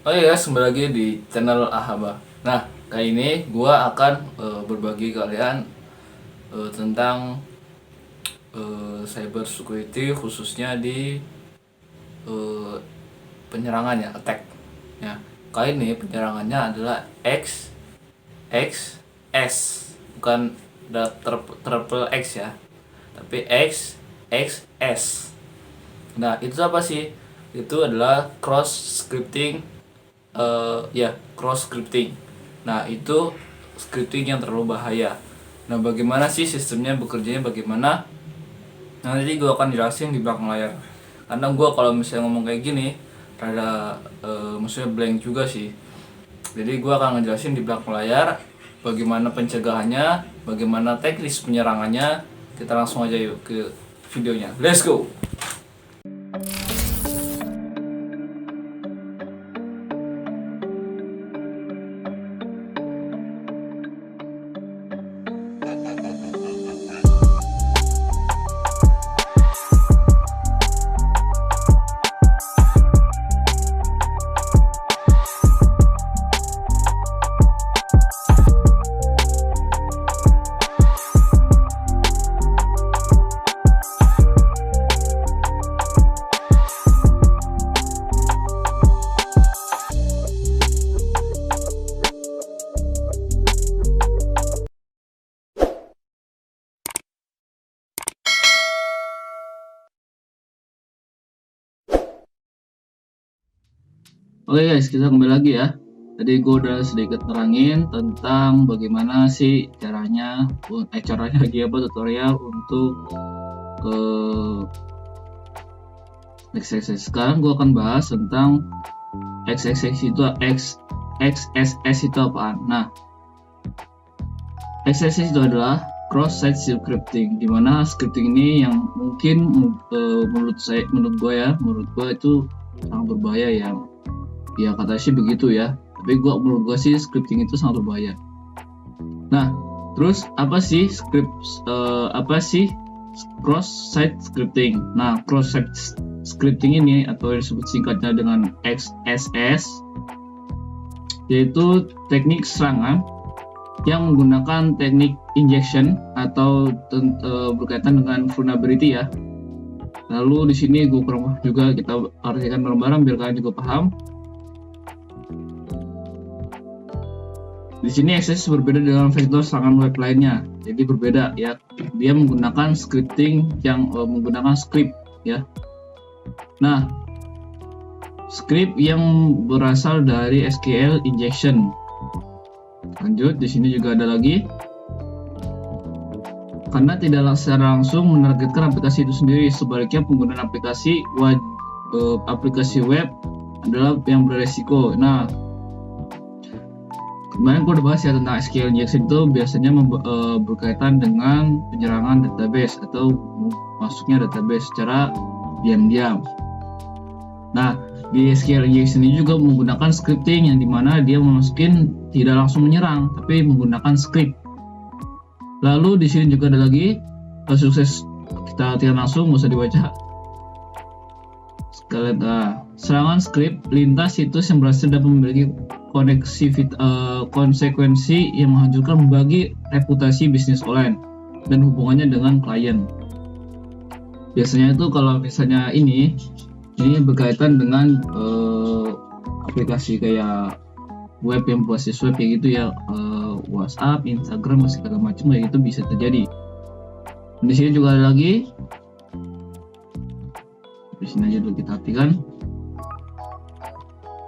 Oh iya, kembali lagi di channel Ahaba. Nah, kali ini gua akan berbagi kalian tentang cyber security, khususnya di eh, penyerangan ya, attack. Ya, kali ini penyerangannya adalah XXS, bukan triple X ya, tapi XXS. Nah, itu apa sih? Itu adalah cross scripting, cross scripting. Nah, itu scripting yang terlalu bahaya. Nah, bagaimana sih sistemnya, bekerjanya bagaimana? Nanti gue akan jelasin di belakang layar. Karena gue kalau misalnya ngomong kayak gini rada maksudnya blank juga sih. Jadi gue akan ngejelasin di belakang layar bagaimana pencegahannya, bagaimana teknis penyerangannya. Kita langsung aja yuk ke videonya. Let's go. Oke guys, kita kembali lagi ya. Tadi gue udah sedikit terangin tentang bagaimana sih caranya lagi apa tutorial untuk ke XSS. Sekarang gue akan bahas tentang XSS itu apaan. Nah, XSS itu adalah cross site scripting, dimana scripting ini yang mungkin menurut gue itu sangat berbahaya ya kata sih begitu ya, tapi menurut gue sih scripting itu sangat berbahaya. Nah, terus apa sih cross site scripting? Nah, cross site scripting ini atau disebut singkatnya dengan XSS, yaitu teknik serangan yang menggunakan teknik injection atau berkaitan dengan vulnerability ya. Lalu di sini gue kurang juga, kita artikan bareng-bareng biar kalian juga paham. Di sini XSS berbeda dengan vektor serangan web lainnya, jadi berbeda ya. Dia menggunakan scripting yang menggunakan script ya. Nah, script yang berasal dari SQL injection. Lanjut, di sini juga ada lagi. Karena tidak secara langsung menargetkan aplikasi itu sendiri, sebaliknya penggunaan aplikasi web adalah yang beresiko. Nah, kemarin gue udah bahas ya tentang SQL injection, itu biasanya berkaitan dengan penyerangan database atau masuknya database secara diam-diam. Nah, di SQL injection ini juga menggunakan scripting yang dimana dia memasukin tidak langsung menyerang, tapi menggunakan script. Lalu di sini juga ada lagi sukses, kita latihan langsung, nggak usah dibaca. Sekalian, serangan script lintas situs yang berhasil dapat memiliki konsekuensi yang menghancurkan bagi reputasi bisnis online dan hubungannya dengan klien. Biasanya itu kalau misalnya ini berkaitan dengan aplikasi kayak web yang berbasis web kayak gitu ya, WhatsApp, Instagram, segala macam kayak gitu bisa terjadi. Di sini juga ada lagi. Di sini aja dulu kita artikan.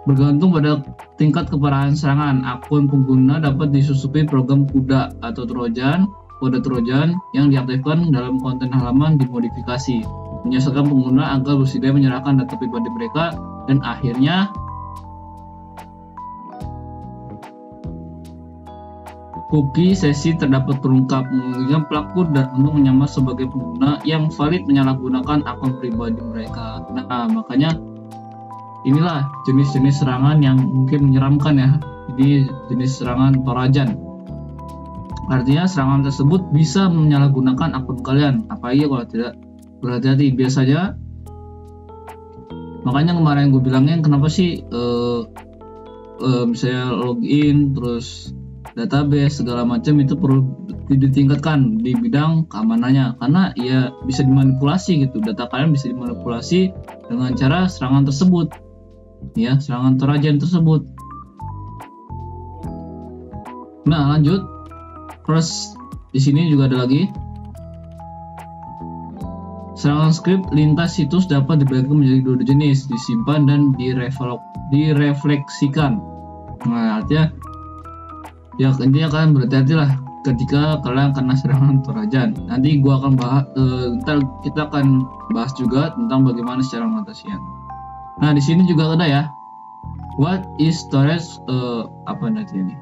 Bergantung pada tingkat keparahan serangan, akun pengguna dapat disusupi program kuda atau kode trojan yang diaktifkan dalam konten halaman dimodifikasi, menyesatkan pengguna agar bersedia menyerahkan data pribadi mereka, dan akhirnya cookie sesi terdapat terungkap, memungkinkan pelaku dan untuk menyamar sebagai pengguna yang valid menyalahgunakan akun pribadi mereka. Nah, makanya inilah jenis-jenis serangan yang mungkin menyeramkan ya. Ini jenis serangan trojan. Artinya serangan tersebut bisa menyalahgunakan akun kalian. Apalagi kalau tidak berhati-hati. Biasanya, makanya kemarin gue bilangnya kenapa sih misalnya login, terus database segala macam itu perlu ditingkatkan di bidang keamanannya, karena ya bisa dimanipulasi gitu, data kalian bisa dimanipulasi dengan cara serangan tersebut, ya, serangan Trojan tersebut. Nah, lanjut. Terus di sini juga ada lagi. Serangan script lintas situs dapat dibagi menjadi dua jenis, disimpan dan direfleksikan. Nah, artinya ya intinya kalian berhati-hati lah ketika kalian kena serangan Trojan. Nanti gua akan ntar kita akan bahas juga tentang bagaimana cara mengatasinya. Nah, di sini juga ada ya. What is storage? Apa nanti ini?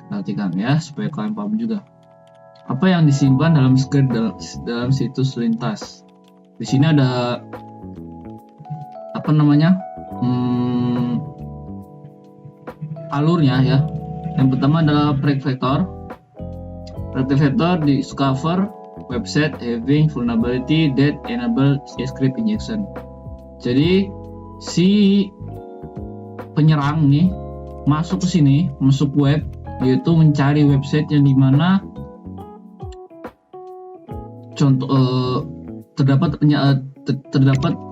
Perhatikan ya supaya kalian paham juga. Apa yang disimpan dalam script dalam situs lintas? Di sini ada apa namanya? Alurnya ya. Yang pertama adalah prefactor. Prefactor discover website having vulnerability that enable script injection. Jadi si penyerang nih masuk ke sini, masuk web, yaitu mencari website yang dimana contoh terdapat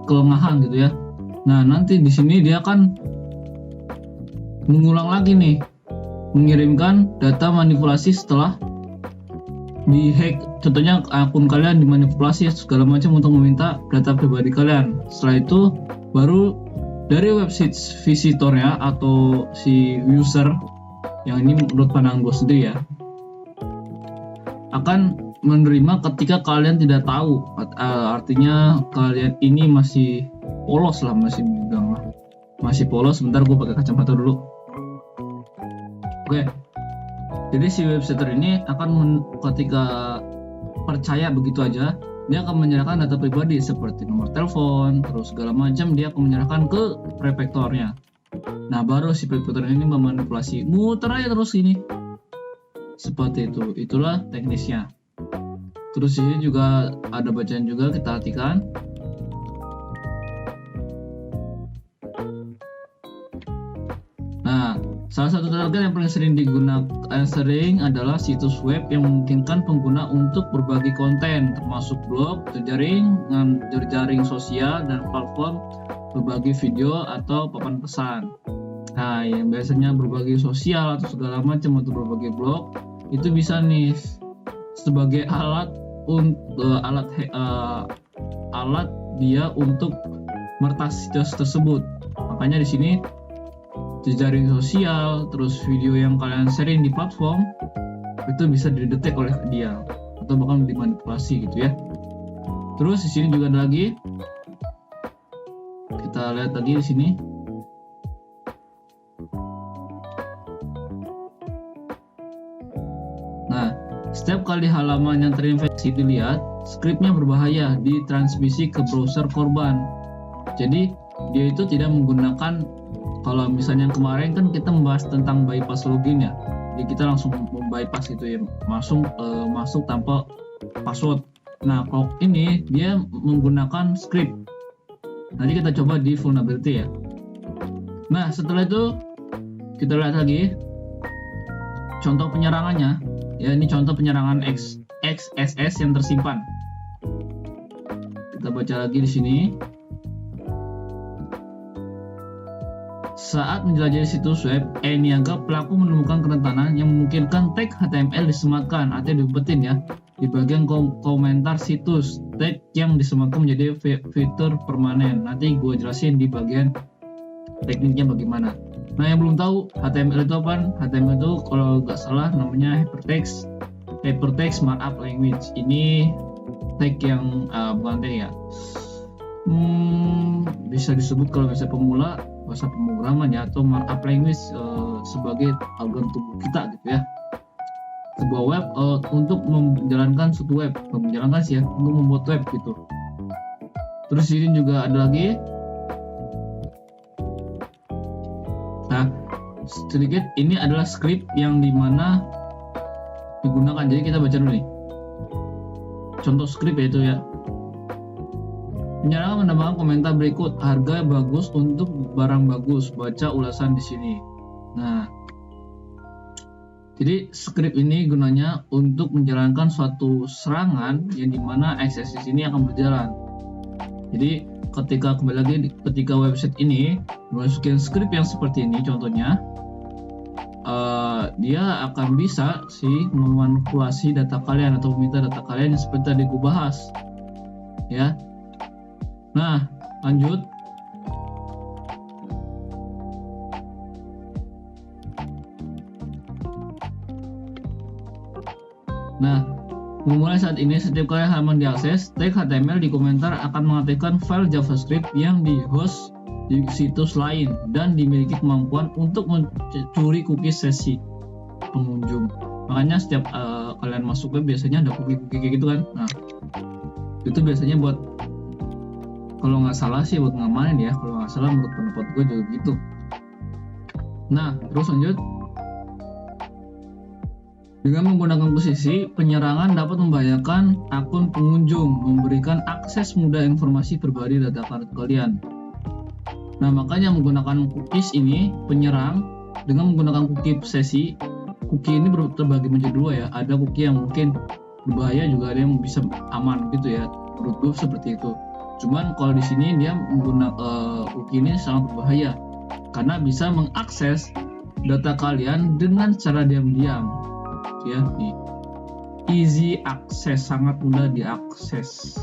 kelemahan gitu ya. Nah, nanti di sini dia akan mengulang lagi nih, mengirimkan data manipulasi setelah dihack. Contohnya akun kalian dimanipulasi segala macam untuk meminta data pribadi kalian. Setelah itu baru dari website visitornya atau si user, yang ini menurut pandangan gue sendiri ya, akan menerima ketika kalian tidak tahu. Artinya kalian ini masih polos lah, masih polos. Sebentar gue pakai kacamata dulu. Oke. Jadi si website ini akan ketika percaya begitu aja, dia akan menyerahkan data pribadi seperti nomor telepon, terus segala macam dia akan menyerahkan ke prefektornya. Nah, baru si prefektor ini memanipulasi, muter aja terus ini. Seperti itu. Itulah teknisnya. Terus ini juga ada bacaan juga, kita artikan. Nah, salah satu target yang paling sering adalah situs web yang memungkinkan pengguna untuk berbagi konten, termasuk blog, jejaring sosial, dan platform berbagi video atau papan pesan. Nah, yang biasanya berbagi sosial atau segala macam atau berbagi blog itu bisa nih sebagai alat dia untuk meretas situs tersebut. Makanya di sini jejaring sosial, terus video yang kalian sharing di platform itu bisa didetek oleh dia atau bahkan dimanipulasi gitu ya. Terus di sini juga ada lagi, kita lihat lagi di sini. Nah, setiap kali halaman yang terinfeksi dilihat, scriptnya berbahaya ditransmisi ke browser korban. Jadi dia itu tidak menggunakan, kalau misalnya kemarin kan kita membahas tentang bypass login ya, jadi kita langsung membypass gitu ya, masuk tanpa password. Nah, kalau ini dia menggunakan script. Nanti kita coba di vulnerability ya. Nah, setelah itu kita lihat lagi contoh penyerangannya. Ya, ini contoh penyerangan XSS yang tersimpan. Kita baca lagi di sini. Saat menjelajahi situs web, Niaga pelaku menemukan kerentanan yang memungkinkan tag HTML disematkan atau diumpetin ya di bagian komentar situs. Tag yang disematkan menjadi fitur permanen. Nanti gue jelasin di bagian tekniknya bagaimana. Nah, yang belum tahu HTML itu apa? HTML itu kalau nggak salah namanya Hypertext Markup Language. Ini tag yang bukan tag ya. Bisa disebut kalau misalnya pemula bahasa pemrograman ya, atau markup language sebagai algoritma tubuh kita gitu ya. Sebuah web untuk menjalankan suatu web, untuk membuat web gitu. Terus ini juga ada lagi. Nah, sedikit ini adalah script yang dimana digunakan. Jadi kita baca dulu nih. Contoh script yaitu ya. Penyerang menambahkan komentar berikut, harga bagus untuk barang bagus. Baca ulasan di sini. Nah, jadi script ini gunanya untuk menjalankan suatu serangan yang dimana XSS ini akan berjalan. Jadi ketika kembali lagi ketika website ini memasukin script yang seperti ini contohnya, dia akan bisa sih memanipulasi data kalian atau meminta data kalian yang seperti tadi gue bahas ya. Nah lanjut. Nah, memulai saat ini setiap kali halaman diakses, tag HTML di komentar akan mengaktifkan file JavaScript yang di-host di situs lain dan dimiliki kemampuan untuk mencuri cookies sesi pengunjung. Makanya setiap kalian masuk web biasanya ada cookie-cookie kayak gitu kan. Nah, itu biasanya buat, kalau nggak salah sih buat ngamanin ya. Kalau nggak salah menurut pendapat gue juga gitu. Nah, terus lanjut. Dengan menggunakan posisi, penyerangan dapat membahayakan akun pengunjung, memberikan akses mudah informasi pribadi data kalian. Nah, makanya menggunakan cookies ini, penyerang dengan menggunakan cookie sesi. Cookie ini terbagi menjadi dua ya. Ada cookie yang mungkin berbahaya, juga ada yang bisa aman gitu ya. Menurut gue seperti itu. Cuman kalau di sini dia menggunakan cookie ini sangat berbahaya karena bisa mengakses data kalian dengan cara diam-diam. Ya, di easy access, sangat mudah diakses.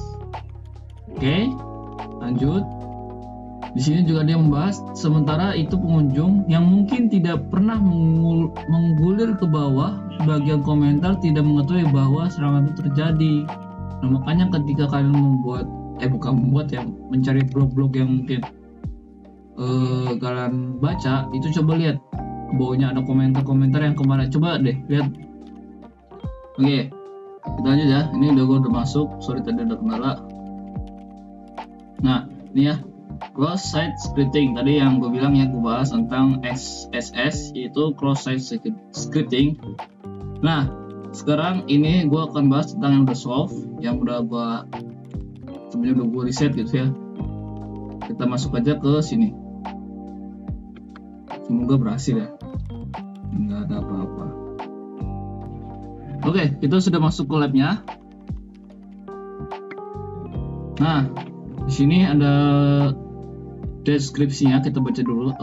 Oke, lanjut. Di sini juga dia membahas sementara itu pengunjung yang mungkin tidak pernah menggulir ke bawah bagian komentar tidak mengetahui bahwa serangan itu terjadi. Nah, makanya ketika kalian mencari blog-blog yang mungkin kalian baca, itu coba lihat ke bawahnya ada komentar-komentar yang kemarin, coba deh lihat. Oke, kita lanjut ya. Ini gue udah masuk. Sorry tadi ada kendala. Nah, ini ya, cross site scripting. Tadi yang gue bilang ya, gue bahas tentang XSS, yaitu cross site scripting. Nah, sekarang ini gue akan bahas tentang yang udah solve, yang udah gue riset gitu ya. Kita masuk aja ke sini. Semoga berhasil ya. Nggak ada apa-apa. Oke, kita sudah masuk ke labnya. Nah, di sini ada deskripsinya, kita baca dulu.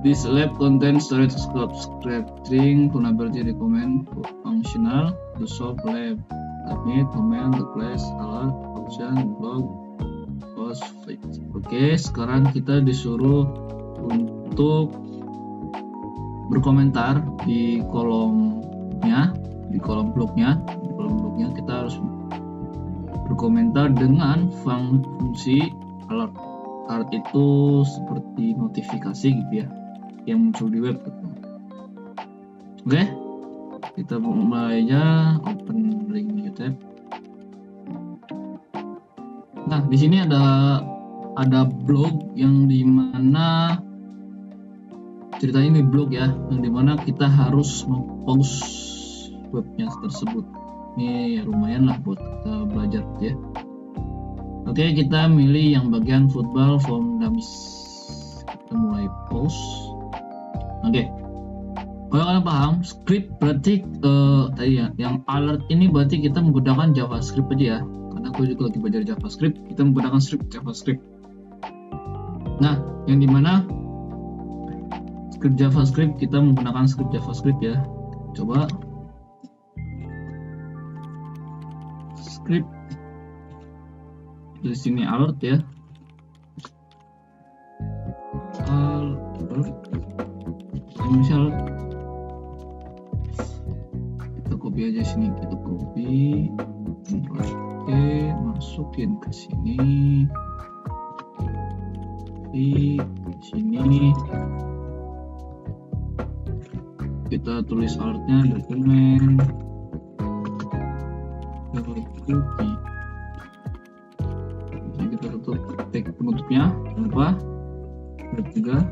This lab contains storage scripting vulnerability recommend functional to solve lab. Admit, command, replace, alert, option, blog, post, fix. Oke, sekarang kita disuruh untuk berkomentar di kolom blognya. Kita harus berkomentar dengan fungsi alert. Alert itu seperti notifikasi gitu ya, yang muncul di web gitu. Oke, kita mulai aja. Open link new tab. Nah, di sini ada blog yang dimana ceritanya ini blog ya, yang dimana kita harus mempost webnya tersebut. Ini lumayan lah buat kita belajar ya. Oke, kita milih yang bagian football from dummies. Kita mulai post. Oke, kalau kalian paham, script berarti tadi ya, yang alert ini berarti kita menggunakan JavaScript aja ya. Karena aku juga lagi belajar JavaScript, kita menggunakan script JavaScript. Nah, yang dimana script JavaScript, kita menggunakan script JavaScript ya. Coba script di sini alert ya. Alert. Misal kita copy aja sini, kita copy. Oke, masukin ke sini. Di sini kita tulis alertnya dokumen cookie. Jadi kita tutup tag penutupnya, apa? Ketiga.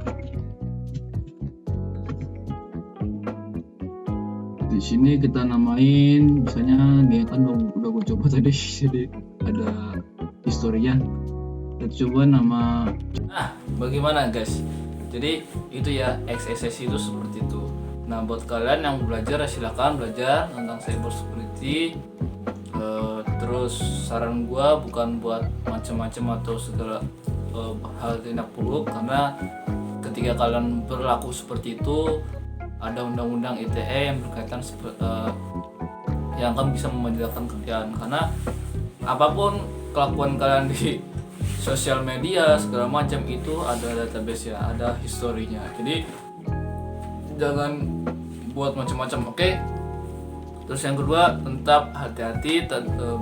Di sini kita namain, misalnya dia kan udah gue coba tadi, jadi ada historinya. Kita coba nama. Nah, bagaimana guys? Jadi itu ya, XSS itu seperti itu. Nah buat kalian yang belajar silakan belajar tentang cyber security. Terus saran gua bukan buat macam-macam atau segala hal tindak buruk, karena ketika kalian berlaku seperti itu ada undang-undang ITE yang berkaitan yang akan bisa membahayakan kalian, karena apapun kelakuan kalian di sosial media segala macam itu ada database ya, ada historinya. Jadi jangan buat macam-macam, oke? Terus yang kedua, tetap hati-hati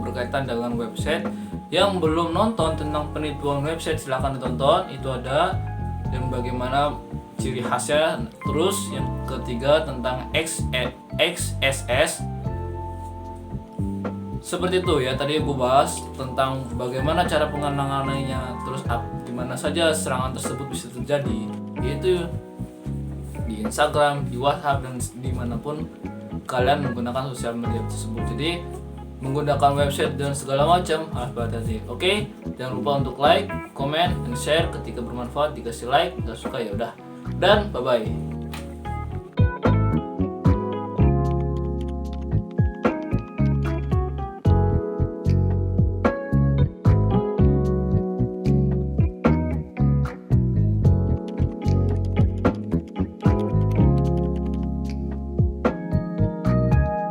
berkaitan dengan website. Yang belum nonton tentang penipuan website silahkan ditonton, itu ada, dan bagaimana ciri khasnya. Terus yang ketiga tentang XSS. Seperti itu ya, tadi gue bahas tentang bagaimana cara penanganannya, terus di mana saja serangan tersebut bisa terjadi, yaitu di Instagram, di WhatsApp, dan dimanapun kalian menggunakan sosial media tersebut. Jadi menggunakan website dan segala macam harus berhati-hati. Oke, jangan lupa untuk like, comment, dan share ketika bermanfaat. Dikasih like, nggak suka ya udah. Dan bye bye.